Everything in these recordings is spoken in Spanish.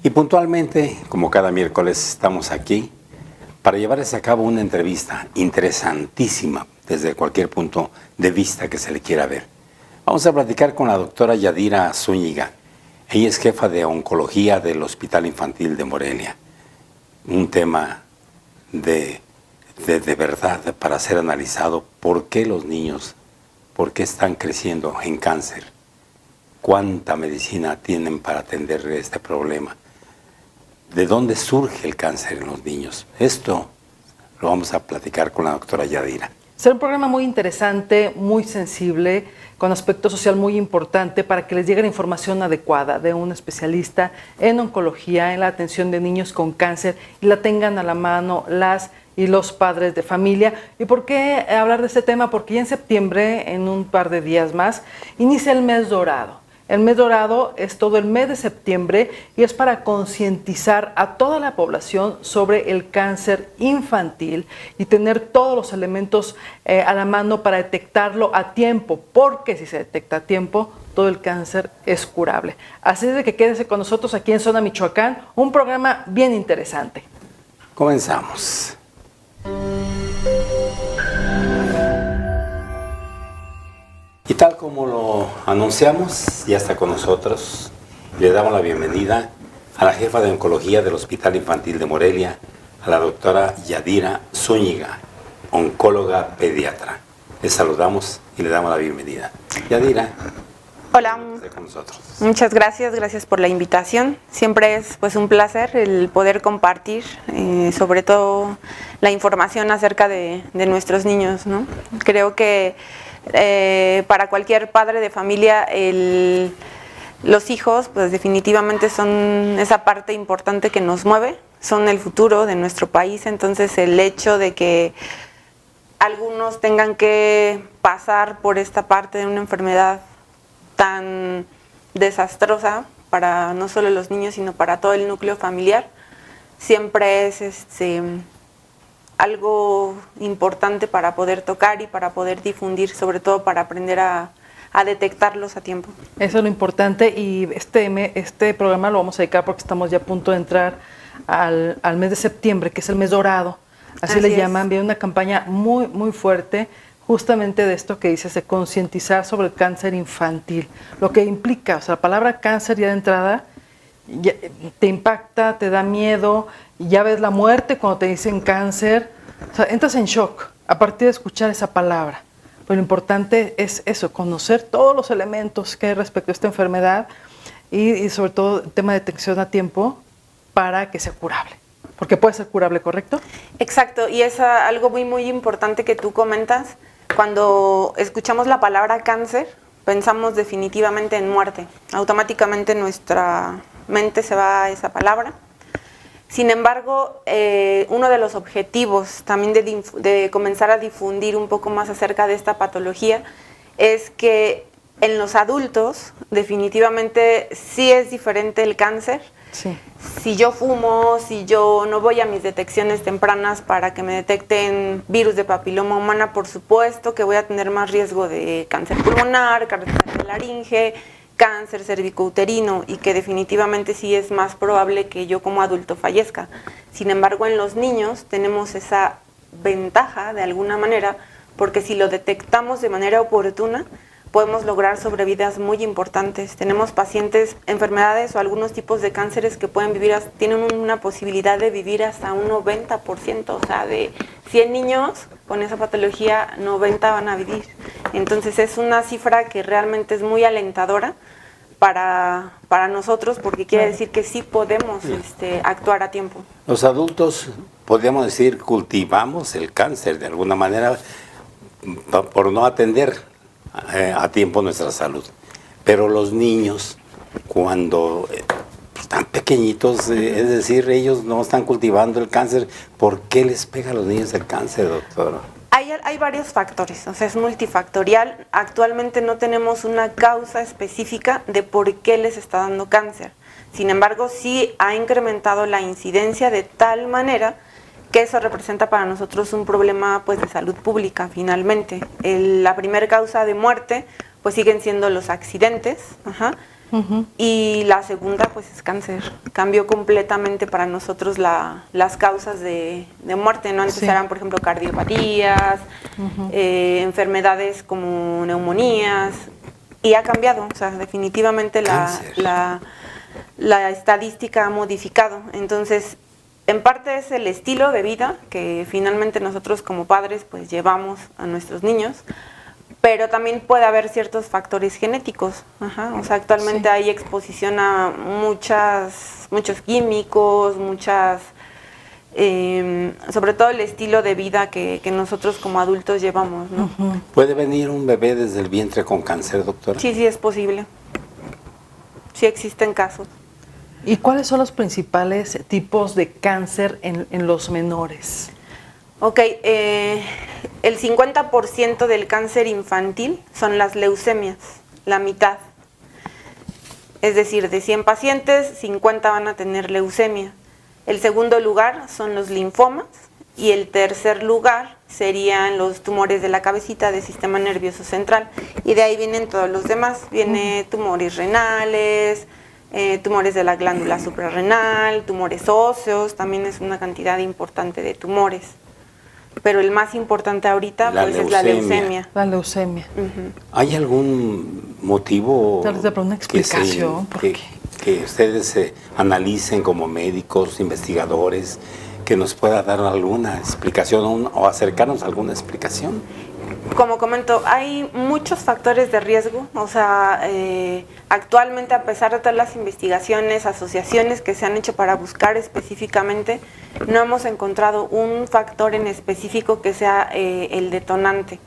Y puntualmente, como cada miércoles, estamos aquí para llevarles a cabo una entrevista interesantísima desde cualquier punto de vista que se le quiera ver. Vamos a platicar con la doctora Yadira Zúñiga. Ella es jefa de oncología del Hospital Infantil de Morelia. Un tema de verdad para ser analizado. ¿Por qué los niños, por qué están creciendo en cáncer? ¿Cuánta medicina tienen para atender este problema? ¿De dónde surge el cáncer en los niños? Esto lo vamos a platicar con la doctora Yadira. Será un programa muy interesante, muy sensible, con aspecto social muy importante para que les llegue la información adecuada de un especialista en oncología, en la atención de niños con cáncer y la tengan a la mano las y los padres de familia. ¿Y por qué hablar de este tema? Porque ya en septiembre, en un par de días más, inicia el mes dorado. El mes dorado es todo el mes de septiembre y es para concientizar a toda la población sobre el cáncer infantil y tener todos los elementos a la mano para detectarlo a tiempo, porque si se detecta a tiempo, todo el cáncer es curable. Así es de que quédese con nosotros aquí en Zona Michoacán, un programa bien interesante. Comenzamos. Y tal como lo anunciamos, ya está con nosotros. Le damos la bienvenida a la jefa de oncología del Hospital Infantil de Morelia, a la doctora Yadira Zúñiga, oncóloga pediatra. Le saludamos y le damos la bienvenida. Yadira. Hola, con nosotros. Muchas gracias por la invitación. Siempre es pues un placer el poder compartir, sobre todo la información acerca de nuestros niños, ¿no? Creo que para cualquier padre de familia los hijos pues definitivamente son esa parte importante que nos mueve, son el futuro de nuestro país, entonces el hecho de que algunos tengan que pasar por esta parte de una enfermedad tan desastrosa para no solo los niños, sino para todo el núcleo familiar, siempre es algo importante para poder tocar y para poder difundir, sobre todo para aprender a detectarlos a tiempo. Eso es lo importante y este programa lo vamos a dedicar porque estamos ya a punto de entrar al mes de septiembre, que es el mes dorado, así le llaman. Viene una campaña muy, muy fuerte justamente de esto que dices, de concientizar sobre el cáncer infantil, lo que implica, o sea, la palabra cáncer ya de entrada ya te impacta, te da miedo, ya ves la muerte cuando te dicen cáncer, o sea, entras en shock a partir de escuchar esa palabra. Pero lo importante es eso, conocer todos los elementos que hay respecto a esta enfermedad y sobre todo el tema de detección a tiempo para que sea curable. Porque puede ser curable, ¿correcto? Exacto, y es algo muy, muy importante que tú comentas. Cuando escuchamos la palabra cáncer, pensamos definitivamente en muerte. Automáticamente nuestra mente se va a esa palabra. Sin embargo, uno de los objetivos también de comenzar a difundir un poco más acerca de esta patología es que en los adultos definitivamente sí es diferente el cáncer. Sí. Si yo fumo, si yo no voy a mis detecciones tempranas para que me detecten virus de papiloma humana, por supuesto que voy a tener más riesgo de cáncer pulmonar, cáncer de laringe, cáncer cervicouterino y que definitivamente sí es más probable que yo como adulto fallezca. Sin embargo, en los niños tenemos esa ventaja de alguna manera porque si lo detectamos de manera oportuna, podemos lograr sobrevidas muy importantes. Tenemos pacientes, enfermedades o algunos tipos de cánceres que tienen una posibilidad de vivir hasta un 90%, o sea, de 100 niños con esa patología, 90 van a vivir. Entonces es una cifra que realmente es muy alentadora para nosotros porque quiere decir que sí podemos actuar a tiempo. Los adultos, podríamos decir, cultivamos el cáncer de alguna manera por no atender a tiempo nuestra salud. Pero los niños, cuando están pequeñitos, es decir, ellos no están cultivando el cáncer, ¿por qué les pega a los niños el cáncer, doctora? Hay varios factores, o sea, es multifactorial. Actualmente no tenemos una causa específica de por qué les está dando cáncer. Sin embargo, sí ha incrementado la incidencia de tal manera que eso representa para nosotros un problema pues de salud pública finalmente. La primera causa de muerte pues siguen siendo los accidentes, y la segunda pues es cáncer. Cambió completamente para nosotros las causas de muerte, ¿no? Antes eran, por ejemplo, cardiopatías, enfermedades como neumonías, y ha cambiado, o sea, definitivamente la estadística ha modificado. Entonces, en parte es el estilo de vida que finalmente nosotros como padres pues llevamos a nuestros niños, pero también puede haber ciertos factores genéticos. O sea, actualmente hay exposición a muchos químicos, sobre todo el estilo de vida que nosotros como adultos llevamos, ¿no? ¿Puede venir un bebé desde el vientre con cáncer, doctora? Sí, sí es posible. Sí existen casos. ¿Y cuáles son los principales tipos de cáncer en los menores? Ok, el 50% del cáncer infantil son las leucemias, la mitad. Es decir, de 100 pacientes, 50 van a tener leucemia. El segundo lugar son los linfomas y el tercer lugar serían los tumores de la cabecita del sistema nervioso central. Y de ahí vienen todos los demás. Vienen tumores renales, tumores de la glándula suprarrenal, tumores óseos, también es una cantidad importante de tumores. Pero el más importante ahorita pues es la leucemia. La leucemia. ¿Hay algún motivo una explicación que ustedes analicen como médicos, investigadores, que nos pueda dar alguna explicación o acercarnos a alguna explicación? Como comento, hay muchos factores de riesgo, o sea, actualmente a pesar de todas las investigaciones, asociaciones que se han hecho para buscar específicamente, no hemos encontrado un factor en específico que sea el detonante.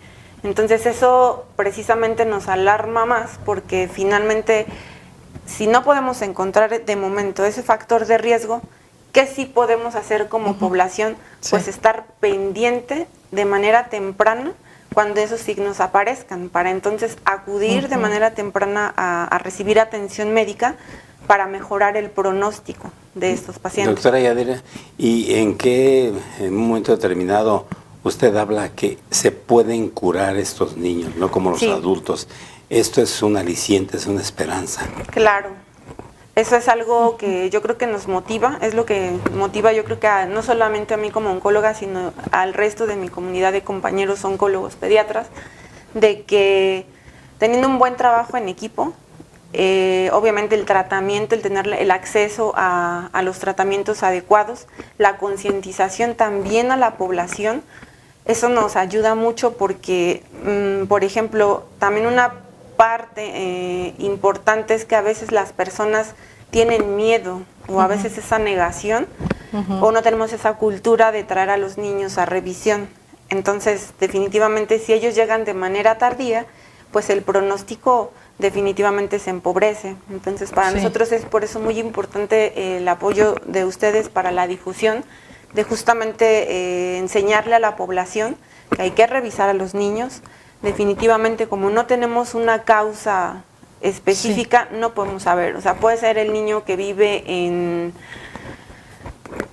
Entonces eso precisamente nos alarma más porque finalmente si no podemos encontrar de momento ese factor de riesgo, ¿qué sí podemos hacer como población? Pues estar pendiente de manera temprana cuando esos signos aparezcan, para entonces acudir de manera temprana a recibir atención médica para mejorar el pronóstico de estos pacientes. Doctora Yadira, ¿y en un momento determinado usted habla que se pueden curar estos niños, no como los adultos? Esto es un aliciente, es una esperanza. Claro. Eso es algo que yo creo que nos motiva, es lo que motiva yo creo que no solamente a mí como oncóloga, sino al resto de mi comunidad de compañeros oncólogos pediatras, de que teniendo un buen trabajo en equipo, obviamente el tratamiento, el tener el acceso a los tratamientos adecuados, la concientización también a la población, eso nos ayuda mucho porque, por ejemplo, también una parte importante es que a veces las personas tienen miedo o a veces esa negación o no tenemos esa cultura de traer a los niños a revisión. Entonces, definitivamente, si ellos llegan de manera tardía, pues el pronóstico definitivamente se empobrece. Entonces, para nosotros es por eso muy importante el apoyo de ustedes para la difusión, de justamente enseñarle a la población que hay que revisar a los niños. Definitivamente, como no tenemos una causa específica, no podemos saber. O sea, puede ser el niño que vive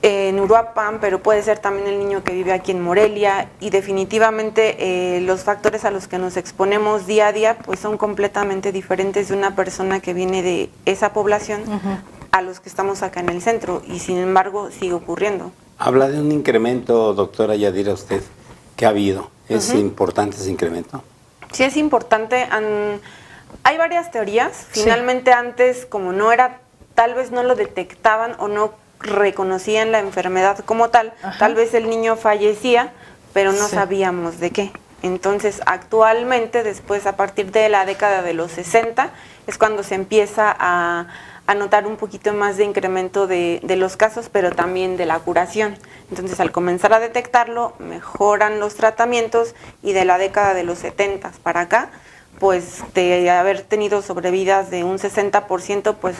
en Uruapan, pero puede ser también el niño que vive aquí en Morelia, y definitivamente los factores a los que nos exponemos día a día pues son completamente diferentes de una persona que viene de esa población a los que estamos acá en el centro, y sin embargo sigue ocurriendo. Habla de un incremento, doctora Yadira, usted, que ha habido. ¿Es importante ese incremento? Sí, es importante. Hay varias teorías. Finalmente antes, como no era, tal vez no lo detectaban o no reconocían la enfermedad como tal, tal vez el niño fallecía, pero no sabíamos de qué. Entonces, actualmente, después, a partir de la década de los 60, es cuando se empieza a notar un poquito más de incremento de los casos, pero también de la curación. Entonces, al comenzar a detectarlo, mejoran los tratamientos, y de la década de los 70 para acá, pues de haber tenido sobrevidas de un 60%, pues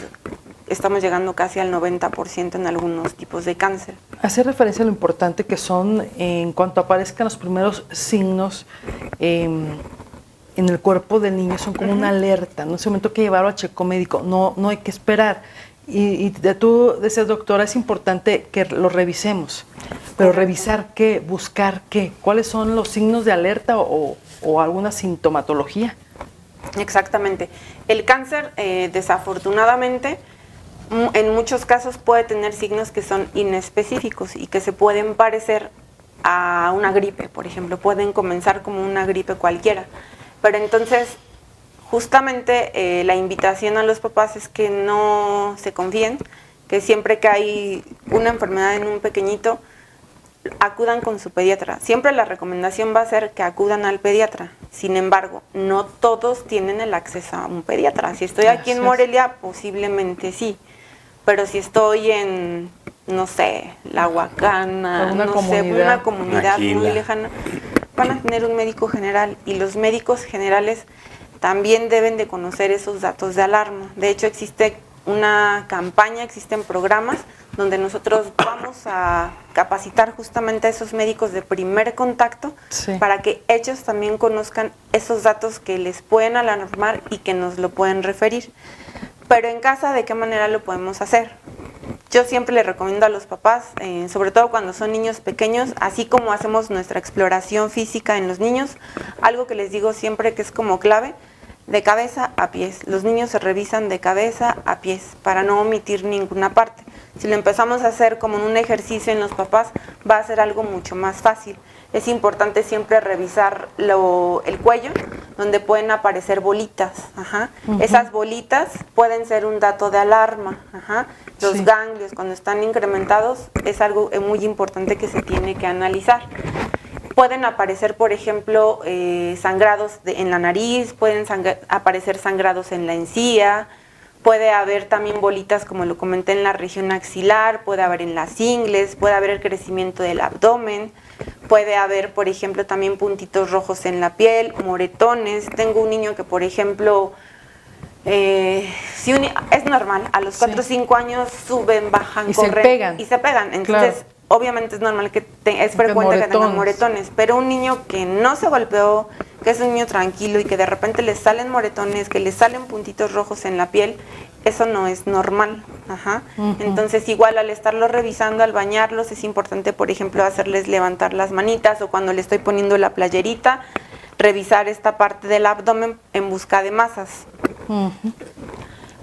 estamos llegando casi al 90% en algunos tipos de cáncer. Hace referencia a lo importante que son en cuanto aparezcan los primeros signos en el cuerpo del niño, son como una alerta, ¿no? En ese momento hay que llevarlo a checo médico, no hay que esperar. Y tú decías, doctora, es importante que lo revisemos, pero revisar qué, buscar qué, cuáles son los signos de alerta o alguna sintomatología. Exactamente. El cáncer, desafortunadamente, en muchos casos puede tener signos que son inespecíficos y que se pueden parecer a una gripe, por ejemplo, pueden comenzar como una gripe cualquiera. Pero entonces, justamente la invitación a los papás es que no se confíen, que siempre que hay una enfermedad en un pequeñito, acudan con su pediatra. Siempre la recomendación va a ser que acudan al pediatra. Sin embargo, no todos tienen el acceso a un pediatra. Si estoy aquí en Morelia, posiblemente sí. Pero si estoy en, no sé, La Huacana, una comunidad muy lejana, van a tener un médico general, y los médicos generales también deben de conocer esos datos de alarma. De hecho, existe una campaña, existen programas donde nosotros vamos a capacitar justamente a esos médicos de primer contacto para que ellos también conozcan esos datos que les pueden alarmar y que nos lo pueden referir. Pero en casa, ¿de qué manera lo podemos hacer? Yo siempre le recomiendo a los papás, sobre todo cuando son niños pequeños, así como hacemos nuestra exploración física en los niños, algo que les digo siempre que es como clave, de cabeza a pies. Los niños se revisan de cabeza a pies para no omitir ninguna parte. Si lo empezamos a hacer como en un ejercicio en los papás, va a ser algo mucho más fácil. Es importante siempre revisar el cuello, donde pueden aparecer bolitas. Esas bolitas pueden ser un dato de alarma. Los ganglios, cuando están incrementados, es algo muy importante que se tiene que analizar. Pueden aparecer, por ejemplo, sangrados en la nariz, pueden aparecer sangrados en la encía, puede haber también bolitas, como lo comenté, en la región axilar, puede haber en las ingles, puede haber el crecimiento del abdomen, puede haber, por ejemplo, también puntitos rojos en la piel, moretones. Tengo un niño que, por ejemplo, es normal, a los 4 o 5 años suben, bajan, corren y se pegan. Entonces, obviamente es normal que es frecuente que tengan moretones, pero un niño que no se golpeó, que es un niño tranquilo y que de repente le salen moretones, que le salen puntitos rojos en la piel, eso no es normal. Entonces, igual al estarlo revisando, al bañarlos, es importante, por ejemplo, hacerles levantar las manitas, o cuando le estoy poniendo la playerita, revisar esta parte del abdomen en busca de masas.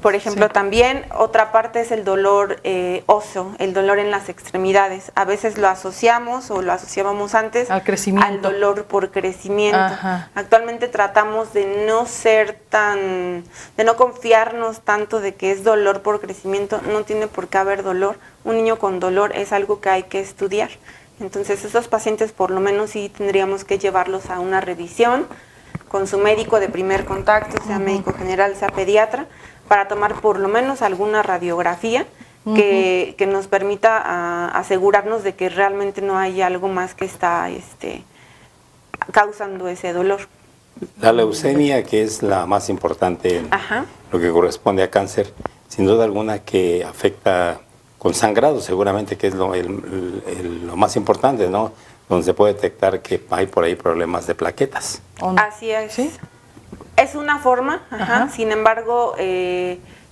Por ejemplo, también otra parte es el dolor óseo, el dolor en las extremidades. A veces lo asociamos, o lo asociábamos antes, al dolor por crecimiento. Actualmente tratamos de no confiarnos tanto de que es dolor por crecimiento. No tiene por qué haber dolor. Un niño con dolor es algo que hay que estudiar. Entonces, esos pacientes por lo menos sí tendríamos que llevarlos a una revisión con su médico de primer contacto, sea médico general, sea pediatra, para tomar por lo menos alguna radiografía que nos permita asegurarnos de que realmente no hay algo más que está causando ese dolor. La leucemia, que es la más importante en lo que corresponde a cáncer, sin duda alguna que afecta con sangrado, seguramente, que es lo más importante, ¿no? Donde se puede detectar que hay por ahí problemas de plaquetas. Así es. ¿Sí? Es una forma, sin embargo,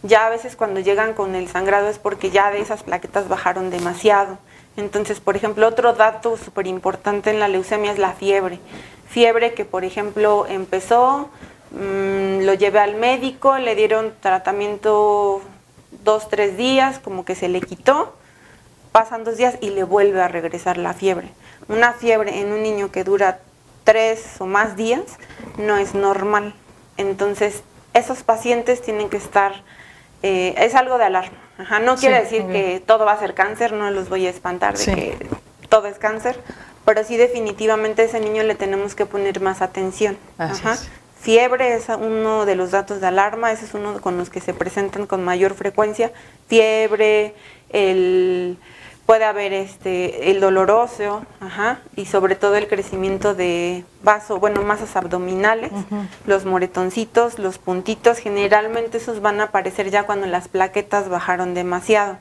ya a veces cuando llegan con el sangrado es porque ya de esas plaquetas bajaron demasiado. Entonces, por ejemplo, otro dato súper importante en la leucemia es la fiebre. Fiebre que, por ejemplo, empezó, lo llevé al médico, le dieron tratamiento 2, 3 días, como que se le quitó, pasan 2 días y le vuelve a regresar la fiebre. Una fiebre en un niño que dura 3 o más días no es normal. Entonces, esos pacientes tienen que estar, es algo de alarma. No quiere decir que todo va a ser cáncer, no los voy a espantar de que todo es cáncer, pero sí definitivamente a ese niño le tenemos que poner más atención. Fiebre es uno de los datos de alarma, ese es uno con los que se presentan con mayor frecuencia. Fiebre, puede haber el dolor óseo, y sobre todo el crecimiento de masas abdominales, los moretoncitos, los puntitos, generalmente esos van a aparecer ya cuando las plaquetas bajaron demasiado.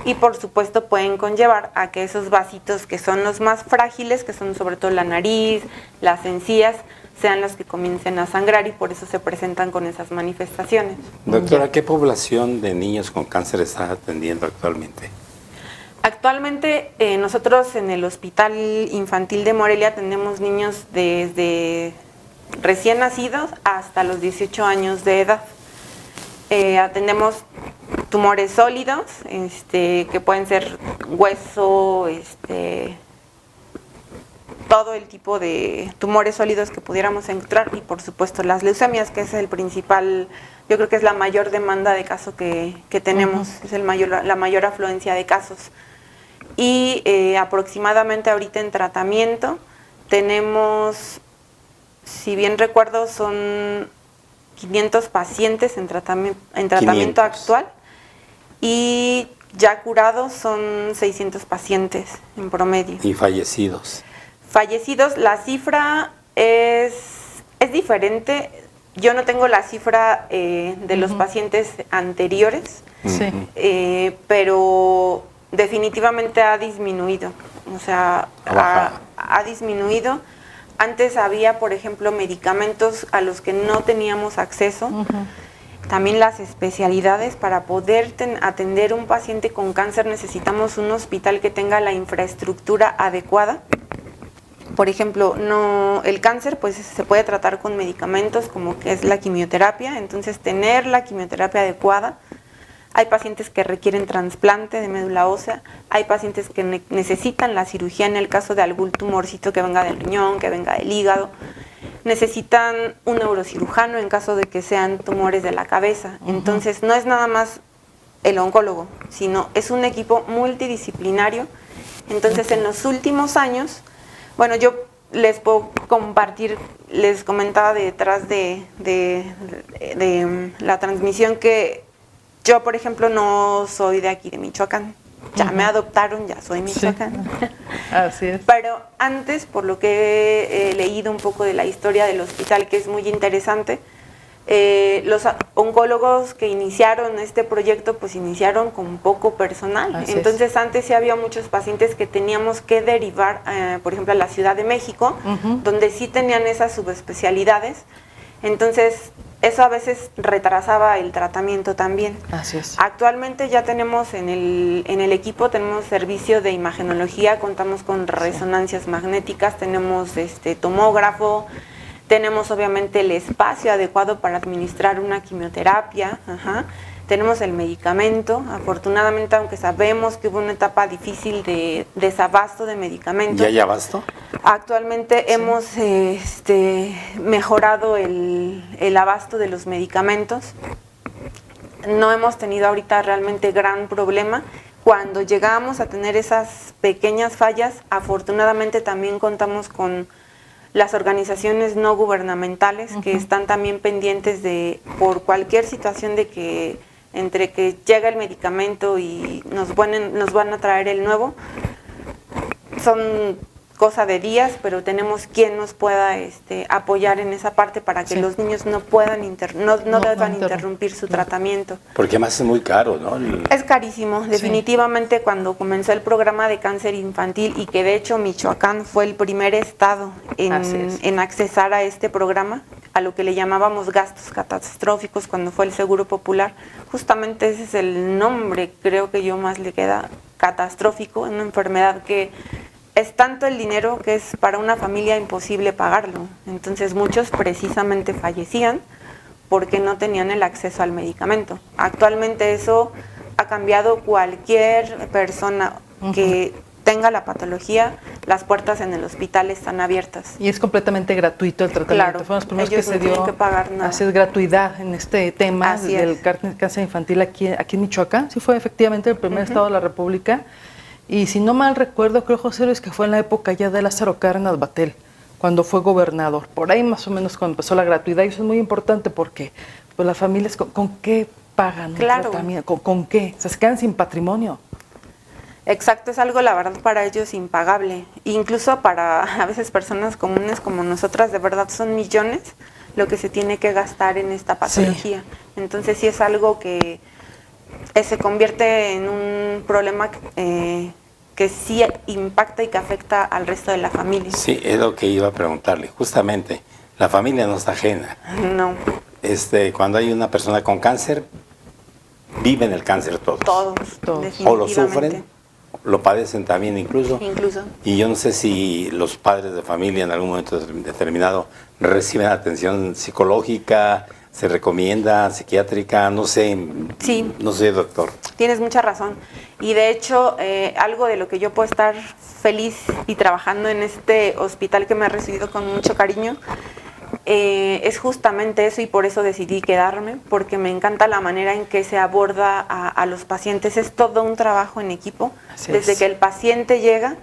Y por supuesto pueden conllevar a que esos vasitos que son los más frágiles, que son sobre todo la nariz, las encías, sean los que comiencen a sangrar, y por eso se presentan con esas manifestaciones. Doctora, ¿qué población de niños con cáncer está atendiendo actualmente? Actualmente nosotros en el Hospital Infantil de Morelia tenemos niños desde recién nacidos hasta los 18 años de edad. Atendemos tumores sólidos, que pueden ser hueso, todo el tipo de tumores sólidos que pudiéramos encontrar y por supuesto las leucemias, que es el principal, yo creo que es la mayor demanda de caso que tenemos, es la mayor afluencia de casos. Y aproximadamente ahorita en tratamiento tenemos, si bien recuerdo, son 500 pacientes en tratamiento 500. actual y ya curados son 600 pacientes en promedio. ¿Y fallecidos? Fallecidos, la cifra es diferente. Yo no tengo la cifra de los pacientes anteriores, Sí. pero definitivamente ha disminuido. O sea, ha disminuido. Antes había, por ejemplo, medicamentos a los que no teníamos acceso. También las especialidades. Para poder atender un paciente con cáncer necesitamos un hospital que tenga la infraestructura adecuada. Por ejemplo, el cáncer pues se puede tratar con medicamentos como que es la quimioterapia, entonces tener la quimioterapia adecuada. Hay pacientes que requieren trasplante de médula ósea, hay pacientes que necesitan la cirugía en el caso de algún tumorcito que venga del riñón, que venga del hígado. Necesitan un neurocirujano en caso de que sean tumores de la cabeza. Entonces no es nada más el oncólogo, sino es un equipo multidisciplinario. Entonces en los últimos años, bueno, yo les puedo compartir, les comentaba detrás de la transmisión que yo, por ejemplo, no soy de aquí, de Michoacán. Ya me adoptaron, ya soy michoacana. Sí. Así es. Pero antes, por lo que he leído un poco de la historia del hospital, que es muy interesante, los oncólogos que iniciaron este proyecto, pues iniciaron con poco personal. Así Entonces, antes sí había muchos pacientes que teníamos que derivar, por ejemplo, a la Ciudad de México, donde sí tenían esas subespecialidades. Entonces, eso a veces retrasaba el tratamiento también. Así es. Actualmente ya tenemos en el equipo, tenemos servicio de imagenología, contamos con resonancias magnéticas, tenemos tomógrafo, tenemos obviamente el espacio adecuado para administrar una quimioterapia, tenemos el medicamento. Afortunadamente, aunque sabemos que hubo una etapa difícil de desabasto de medicamentos, ¿Ya hay abasto? actualmente hemos mejorado el abasto de los medicamentos. No hemos tenido ahorita realmente gran problema. Cuando llegamos a tener esas pequeñas fallas, afortunadamente también contamos con las organizaciones no gubernamentales que están también pendientes por cualquier situación de que entre que llega el medicamento y nos van a traer el nuevo. Son cosa de días, pero tenemos quien nos pueda apoyar en esa parte para que los niños no puedan deban interrumpir su tratamiento. Porque además es muy caro, ¿no? Es carísimo, definitivamente. Cuando comenzó el programa de cáncer infantil y que de hecho Michoacán fue el primer estado en accesar a este programa, a lo que le llamábamos gastos catastróficos cuando fue el Seguro Popular, justamente ese es el nombre, creo que yo más le queda, catastrófico, una enfermedad que es tanto el dinero que es para una familia imposible pagarlo. Entonces muchos precisamente fallecían porque no tenían el acceso al medicamento. Actualmente eso ha cambiado. Cualquier persona que tenga la patología, las puertas en el hospital están abiertas. Y es completamente gratuito el tratamiento. Claro, Fueron los primeros ellos que no se dio. tienen que pagar nada. Así es, gratuidad en este tema Así del es. cáncer infantil aquí en Michoacán. Sí fue efectivamente el primer estado de la República. Y si no mal recuerdo, creo, José Luis, que fue en la época ya de Lázaro Cárdenas Batel, cuando fue gobernador. Por ahí más o menos cuando empezó la gratuidad. Y eso es muy importante porque pues, las familias, ¿con qué pagan un tratamiento? ¿Con qué? O sea, se quedan sin patrimonio. Exacto, es algo, la verdad, para ellos impagable. Incluso para a veces personas comunes como nosotras, de verdad son millones lo que se tiene que gastar en esta patología. Sí. Entonces sí es algo que se convierte en un problema que sí impacta y que afecta al resto de la familia. Sí, es lo que iba a preguntarle. Justamente, la familia no está ajena. No. Cuando hay una persona con cáncer, viven el cáncer todos. Todos. O lo sufren lo padecen también incluso. Incluso. Y yo no sé si los padres de familia en algún momento determinado reciben atención psicológica, se recomienda psiquiátrica, no sé. Sí. No sé, doctor. Tienes mucha razón. Y de hecho, algo de lo que yo puedo estar feliz y trabajando en este hospital que me ha recibido con mucho cariño, es justamente eso, y por eso decidí quedarme, porque me encanta la manera en que se aborda a los pacientes. Es todo un trabajo en equipo. Así Desde es. que el paciente llega,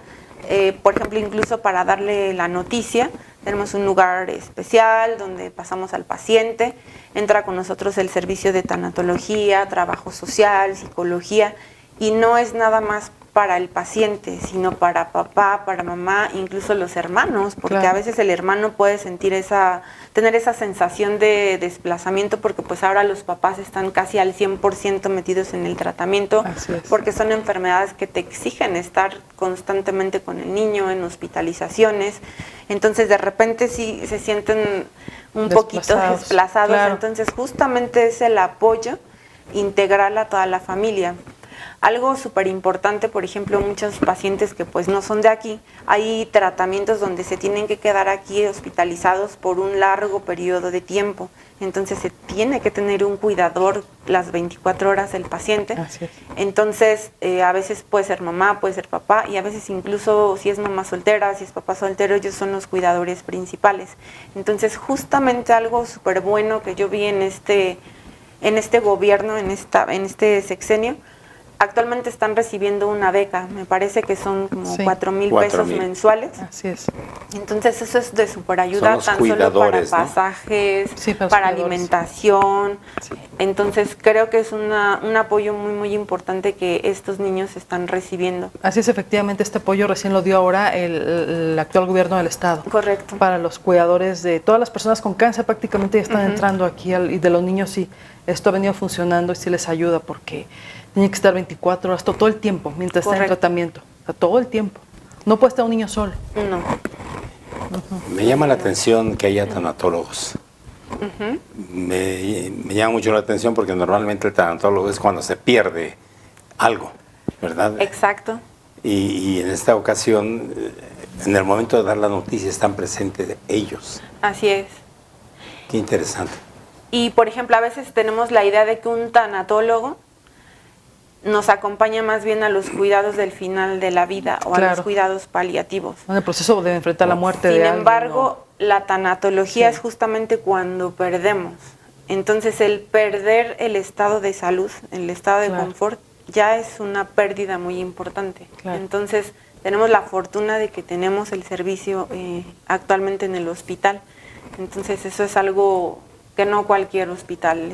por ejemplo, incluso para darle la noticia, tenemos un lugar especial donde pasamos al paciente, entra con nosotros el servicio de tanatología, trabajo social, psicología, y no es nada más para el paciente, sino para papá, para mamá, incluso los hermanos, porque Claro. a veces el hermano puede tener esa sensación de desplazamiento, porque pues ahora los papás están casi al 100% metidos en el tratamiento, Así es. porque son enfermedades que te exigen estar constantemente con el niño, en hospitalizaciones. Entonces de repente sí se sienten un poquito desplazados. Claro. Entonces justamente es el apoyo integral a toda la familia. Algo súper importante, por ejemplo, muchos pacientes que pues no son de aquí, hay tratamientos donde se tienen que quedar aquí hospitalizados por un largo periodo de tiempo. Entonces se tiene que tener un cuidador las 24 horas del paciente. Así es. Entonces a veces puede ser mamá, puede ser papá, y a veces incluso si es mamá soltera, si es papá soltero, ellos son los cuidadores principales. Entonces justamente algo súper bueno que yo vi en este gobierno, en este sexenio, actualmente están recibiendo una beca, me parece que son como Sí. 4,000 4,000 pesos mensuales. Así es. Entonces eso es de súper Son ayuda, los tan solo para cuidadores, ¿no? pasajes, Sí, para los para cuidadores. alimentación. Sí. Entonces creo que es un apoyo muy, muy importante que estos niños están recibiendo. Así es, efectivamente, este apoyo recién lo dio ahora el actual gobierno del Estado. Correcto. Para los cuidadores de todas las personas con cáncer, prácticamente ya están entrando aquí, y de los niños sí, esto ha venido funcionando y sí les ayuda, porque tienen que estar 24 horas, todo el tiempo, mientras está en Correcto. tratamiento, o sea, todo el tiempo. No puede estar un niño solo. No. Me llama la atención que haya tanatólogos. Me llama mucho la atención porque normalmente el tanatólogo es cuando se pierde algo, ¿verdad? Exacto. Y en esta ocasión, en el momento de dar la noticia, están presentes ellos. Así es. Qué interesante. Y, por ejemplo, a veces tenemos la idea de que un tanatólogo nos acompaña más bien a los cuidados del final de la vida o a Claro. los cuidados paliativos. En el proceso de enfrentar la muerte de Sin alguien. embargo, la tanatología Sí. es justamente cuando perdemos. Entonces, el perder el estado de salud, el estado de Claro. confort, ya es una pérdida muy importante. Claro. Entonces, tenemos la fortuna de que tenemos el servicio actualmente en el hospital. Entonces, eso es algo que no cualquier hospital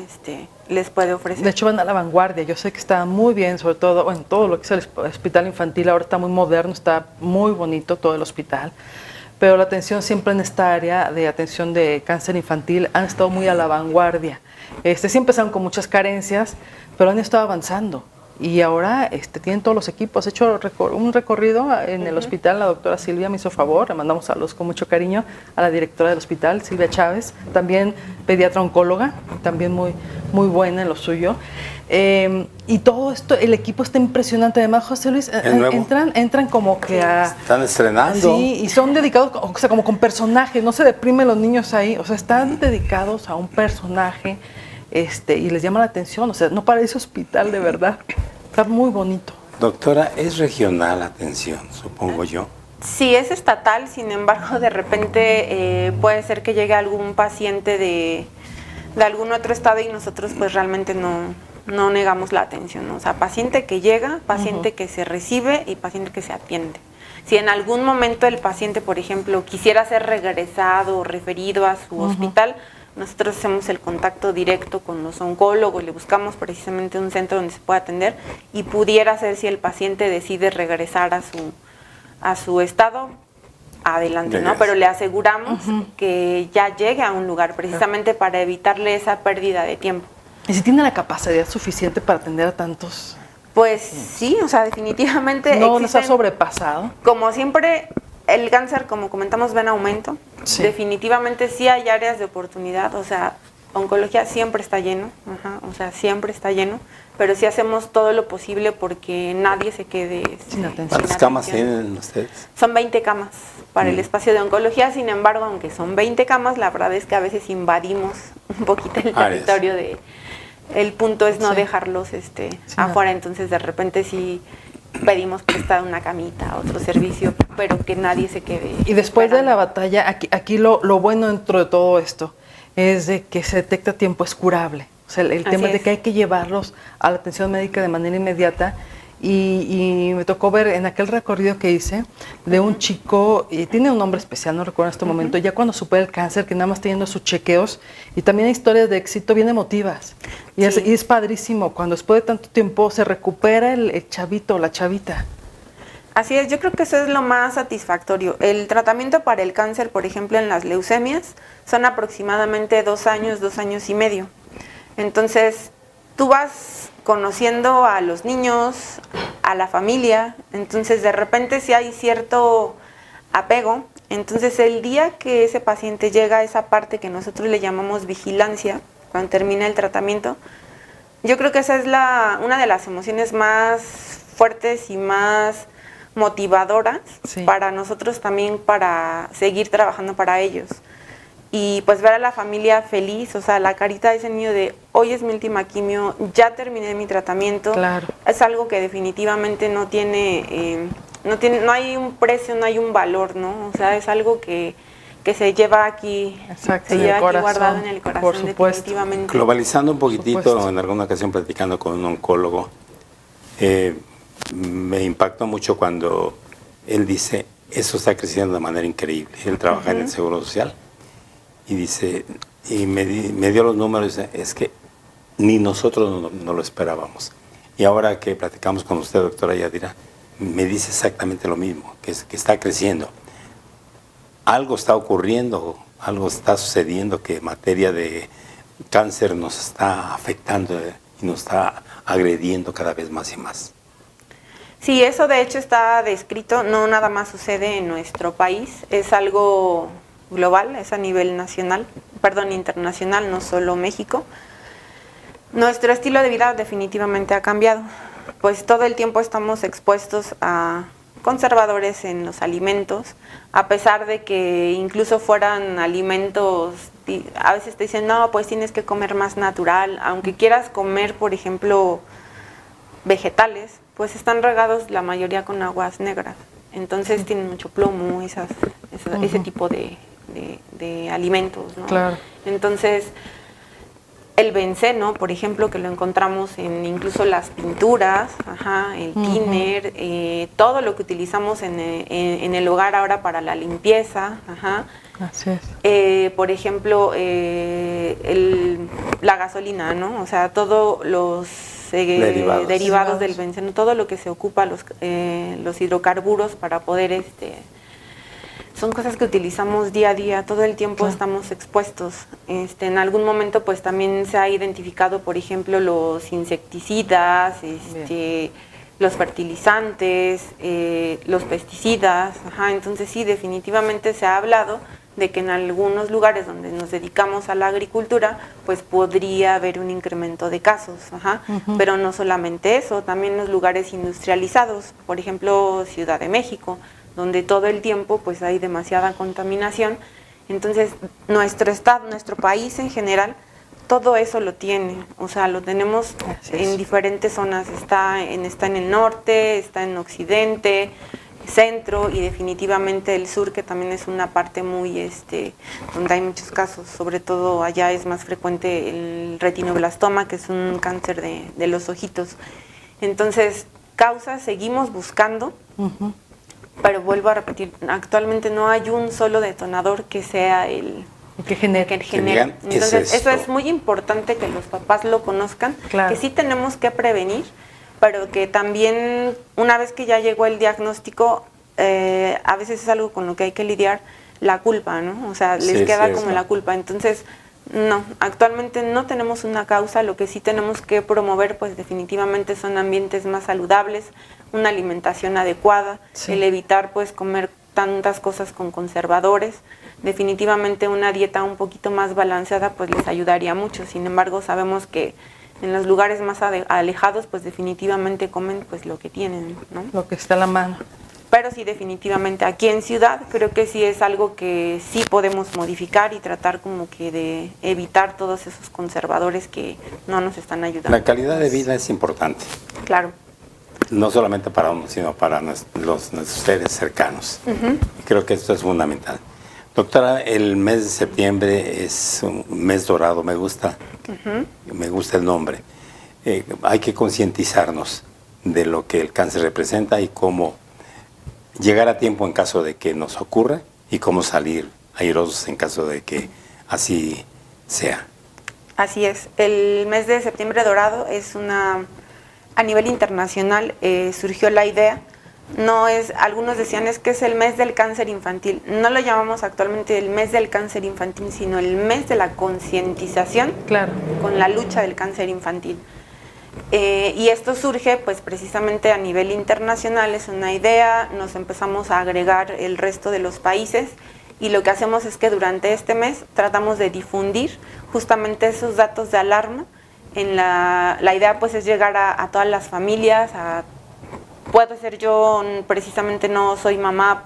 les puede ofrecer. De hecho, van a la vanguardia. Yo sé que está muy bien, sobre todo, bueno, todo lo que es el hospital infantil ahora está muy moderno, está muy bonito todo el hospital. Pero la atención siempre en esta área de atención de cáncer infantil han estado muy a la vanguardia. Sí empezaron con muchas carencias, pero han estado avanzando. Y ahora tienen todos los equipos. He hecho un recorrido en el hospital. La doctora Silvia me hizo favor. Le mandamos saludos con mucho cariño a la directora del hospital, Silvia Chávez, también pediatra oncóloga, también muy, muy buena en lo suyo. Y todo esto, el equipo está impresionante. Además, José Luis, entran como que a... Están estrenando. Sí, y son dedicados, o sea, como con personajes. No se deprimen los niños ahí. O sea, están dedicados a un personaje. Y les llama la atención, o sea, no parece hospital de verdad, está muy bonito. Doctora, ¿es regional la atención, supongo yo? Sí, es estatal, sin embargo, de repente puede ser que llegue algún paciente de algún otro estado y nosotros pues realmente no negamos la atención, ¿no? O sea, paciente que llega, paciente que se recibe y paciente que se atiende. Si en algún momento el paciente, por ejemplo, quisiera ser regresado o referido a su hospital, nosotros hacemos el contacto directo con los oncólogos, le buscamos precisamente un centro donde se pueda atender y pudiera ser, si el paciente decide regresar a su estado, adelante, ¿no? Pero le aseguramos que ya llegue a un lugar precisamente para evitarle esa pérdida de tiempo. ¿Y si tiene la capacidad suficiente para atender a tantos? Pues sí, o sea, definitivamente ¿No les ha existen, sobrepasado? como siempre, el cáncer, como comentamos, va en aumento. Sí. Definitivamente sí hay áreas de oportunidad, o sea, oncología siempre está lleno, o sea, siempre está lleno. pero sí hacemos todo lo posible porque nadie se quede Sin atención. ¿Cuántas camas tienen ustedes? Son 20 camas para el espacio de oncología, sin embargo, aunque son 20 camas, la verdad es que a veces invadimos un poquito el territorio de... El punto es no dejarlos afuera, entonces de repente sí pedimos prestada una camita, otro servicio, pero que nadie se quede. Y después esperando. de la batalla, aquí lo bueno dentro de todo esto es de que se detecta a tiempo, es curable. O sea, el tema de que hay que llevarlos a la atención médica de manera inmediata. Y me tocó ver en aquel recorrido que hice de un chico, y tiene un nombre especial, no recuerdo en este momento, ya cuando supera el cáncer, que nada más teniendo sus chequeos, y también hay historias de éxito bien emotivas. Y es padrísimo, cuando después de tanto tiempo se recupera el chavito o la chavita. Así es, yo creo que eso es lo más satisfactorio. El tratamiento para el cáncer, por ejemplo, en las leucemias, son aproximadamente 2 años, 2 años y medio. Entonces, tú vas conociendo a los niños, a la familia, entonces de repente sí hay cierto apego. Entonces el día que ese paciente llega a esa parte que nosotros le llamamos vigilancia, cuando termina el tratamiento, yo creo que esa es una de las emociones más fuertes y más motivadoras para nosotros también, para seguir trabajando para ellos. Y pues ver a la familia feliz, o sea, la carita de ese niño de hoy es mi última quimio, ya terminé mi tratamiento, es algo que definitivamente no hay un precio, no hay un valor, ¿no? O sea, es algo que se lleva aquí, se lleva aquí guardado en el corazón, por supuesto. definitivamente. Globalizando un poquitito, en alguna ocasión platicando con un oncólogo, me impactó mucho cuando él dice, eso está creciendo de manera increíble. Él trabaja en el Seguro Social. Y dice, y me dio los números, es que ni nosotros no lo esperábamos. Y ahora que platicamos con usted, doctora Yadira, me dice exactamente lo mismo, que está creciendo. Algo está ocurriendo, algo está sucediendo que en materia de cáncer nos está afectando y nos está agrediendo cada vez más y más. Sí, eso de hecho está descrito, no nada más sucede en nuestro país, es algo global, es a nivel internacional, no solo México. Nuestro estilo de vida definitivamente ha cambiado, pues todo el tiempo estamos expuestos a conservadores en los alimentos, a pesar de que incluso fueran alimentos, a veces te dicen, no, pues tienes que comer más natural, aunque quieras comer, por ejemplo, vegetales, pues están regados la mayoría con aguas negras, entonces tienen mucho plomo, ese tipo de alimentos, ¿no? Claro. Entonces, el benceno, por ejemplo, que lo encontramos en incluso las pinturas, el thinner, todo lo que utilizamos en el hogar ahora para la limpieza, Así es. por ejemplo, la gasolina, ¿no? O sea, todos los derivados del benceno, todo lo que se ocupa, los hidrocarburos para poder son cosas que utilizamos día a día, todo el tiempo estamos expuestos. En algún momento pues también se ha identificado, por ejemplo, los insecticidas, los fertilizantes, los pesticidas, entonces sí, definitivamente se ha hablado de que en algunos lugares donde nos dedicamos a la agricultura, pues podría haber un incremento de casos, pero no solamente eso, también los lugares industrializados, por ejemplo, Ciudad de México, donde todo el tiempo pues hay demasiada contaminación. Entonces nuestro estado, nuestro país en general, todo eso lo tiene, o sea, lo tenemos en diferentes zonas, está en el norte, está en occidente, centro y definitivamente el sur, que también es una parte muy, donde hay muchos casos, sobre todo allá es más frecuente el retinoblastoma, que es un cáncer de los ojitos. Entonces, causas seguimos buscando, pero vuelvo a repetir, actualmente no hay un solo detonador que sea el que genere. Entonces, eso es muy importante que los papás lo conozcan, que sí tenemos que prevenir, pero que también una vez que ya llegó el diagnóstico, a veces es algo con lo que hay que lidiar, la culpa, ¿no? O sea, les queda como la culpa. Entonces, no, actualmente no tenemos una causa, lo que sí tenemos que promover pues definitivamente son ambientes más saludables, una alimentación adecuada, el evitar pues comer tantas cosas con conservadores. Definitivamente una dieta un poquito más balanceada pues les ayudaría mucho. Sin embargo, sabemos que en los lugares más alejados, pues definitivamente comen pues lo que tienen, ¿no? Lo que está a la mano. Pero sí, definitivamente aquí en ciudad creo que sí es algo que sí podemos modificar y tratar como que de evitar todos esos conservadores que no nos están ayudando. La calidad de vida es importante, Claro. no solamente para uno, sino para nuestros seres cercanos. Creo que esto es fundamental. Doctora, el mes de septiembre es un mes dorado, me gusta el nombre. Hay que concientizarnos de lo que el cáncer representa y cómo llegar a tiempo en caso de que nos ocurra y cómo salir airosos en caso de que así sea. Así es. El mes de septiembre dorado es a nivel internacional surgió la idea. No es, algunos decían es que es el mes del cáncer infantil. No lo llamamos actualmente el mes del cáncer infantil, sino el mes de la concientización con la lucha del cáncer infantil. Y esto surge pues precisamente a nivel internacional, es una idea, nos empezamos a agregar el resto de los países y lo que hacemos es que durante este mes tratamos de difundir justamente esos datos de alarma. La idea pues es llegar a todas las familias, puedo ser yo, precisamente no soy mamá,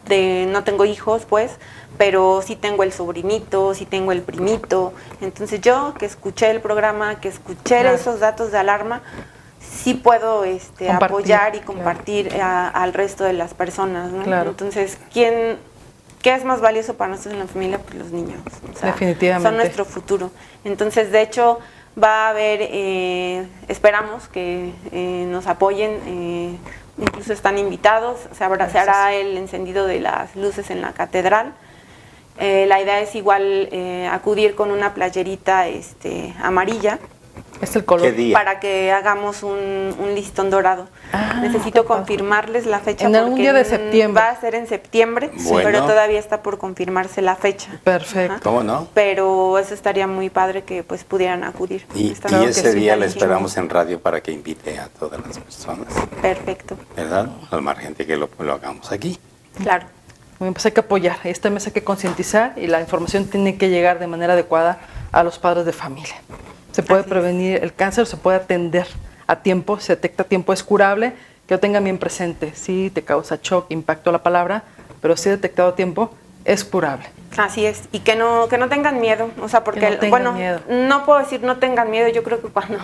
no tengo hijos pues, pero sí tengo el sobrinito, sí tengo el primito. Entonces yo que escuché el programa, que escuché esos datos de alarma, sí puedo apoyar y compartir al resto de las personas, ¿no? Entonces, ¿qué es más valioso para nosotros en la familia? Pues los niños. O sea, definitivamente. Son nuestro futuro. Entonces, de hecho, va a haber, esperamos que nos apoyen, incluso están invitados, se hará el encendido de las luces en la catedral. La idea es igual acudir con una playerita amarilla. Es el color. ¿Qué día? Para que hagamos un listón dorado. Necesito confirmarles la fecha en porque un día de septiembre. Va a ser en septiembre, pero todavía está por confirmarse la fecha. Perfecto. Ajá. ¿Cómo no? Pero eso estaría muy padre que pues pudieran acudir. Y ese día le esperamos en radio para que invite a todas las personas. Perfecto. ¿Verdad? Al margen de que lo hagamos aquí. Claro. Muy bien, pues hay que apoyar, este mes hay que concientizar y la información tiene que llegar de manera adecuada a los padres de familia. Se puede prevenir el cáncer, se puede atender a tiempo, se detecta a tiempo, es curable, que lo tengan bien presente. Sí, te causa shock, impacto la palabra, pero si detectado a tiempo, es curable. Así es, y que no tengan miedo, o sea, porque, miedo. No puedo decir no tengan miedo, yo creo que cuando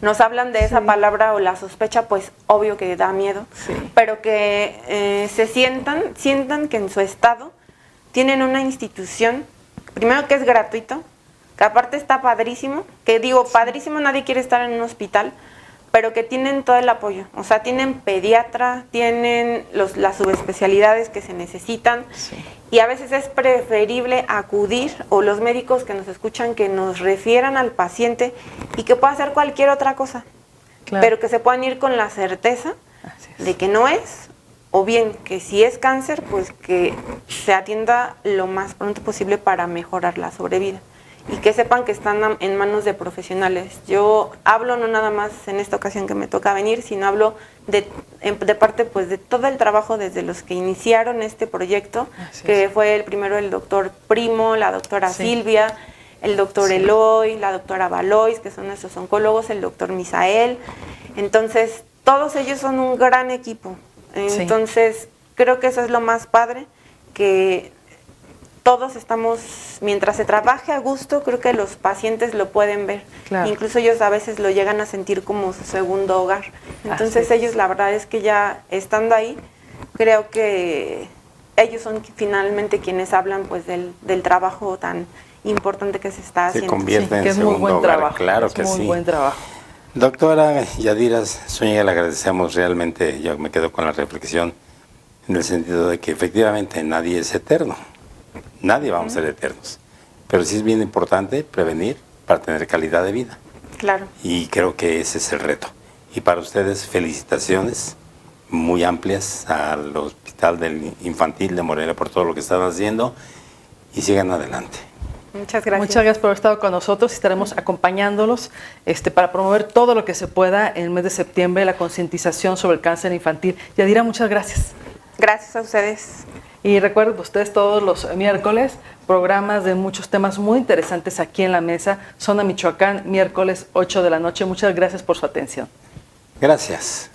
nos hablan de esa palabra o la sospecha, pues obvio que da miedo, pero que se sientan que en su estado tienen una institución, primero que es gratuito, que aparte está padrísimo, que digo, padrísimo, nadie quiere estar en un hospital, pero que tienen todo el apoyo, o sea, tienen pediatra, tienen las subespecialidades que se necesitan, y a veces es preferible acudir, o los médicos que nos escuchan, que nos refieran al paciente y que pueda hacer cualquier otra cosa, pero que se puedan ir con la certeza de que no es, o bien que si es cáncer, pues que se atienda lo más pronto posible para mejorar la sobrevida. Y que sepan que están en manos de profesionales. Yo hablo no nada más en esta ocasión que me toca venir, sino hablo de parte pues de todo el trabajo desde los que iniciaron este proyecto, que fue el primero el doctor Primo, la doctora Silvia, el doctor Eloy, la doctora Valois, que son nuestros oncólogos, el doctor Misael. Entonces, todos ellos son un gran equipo. Entonces, creo que eso es lo más padre, que todos estamos, mientras se trabaje a gusto, creo que los pacientes lo pueden ver. Incluso ellos a veces lo llegan a sentir como su segundo hogar. Entonces ellos, la verdad es que ya estando ahí, creo que ellos son finalmente quienes hablan pues del trabajo tan importante que se está haciendo. Se convierte en que es muy segundo buen hogar, trabajo. claro que muy buen trabajo. Doctora Yadira Zúñiga, le agradecemos realmente, yo me quedo con la reflexión, en el sentido de que efectivamente nadie es eterno. Nadie vamos a ser eternos, pero sí es bien importante prevenir para tener calidad de vida. Claro. Y creo que ese es el reto. Y para ustedes, felicitaciones muy amplias al Hospital del Infantil de Morelia por todo lo que están haciendo y sigan adelante. Muchas gracias. Muchas gracias por haber estado con nosotros y estaremos acompañándolos para promover todo lo que se pueda en el mes de septiembre, la concientización sobre el cáncer infantil. Yadira, muchas gracias. Gracias a ustedes. Y recuerden ustedes todos los miércoles, programas de muchos temas muy interesantes aquí en la mesa. Zona Michoacán, miércoles 8 de la noche. Muchas gracias por su atención. Gracias.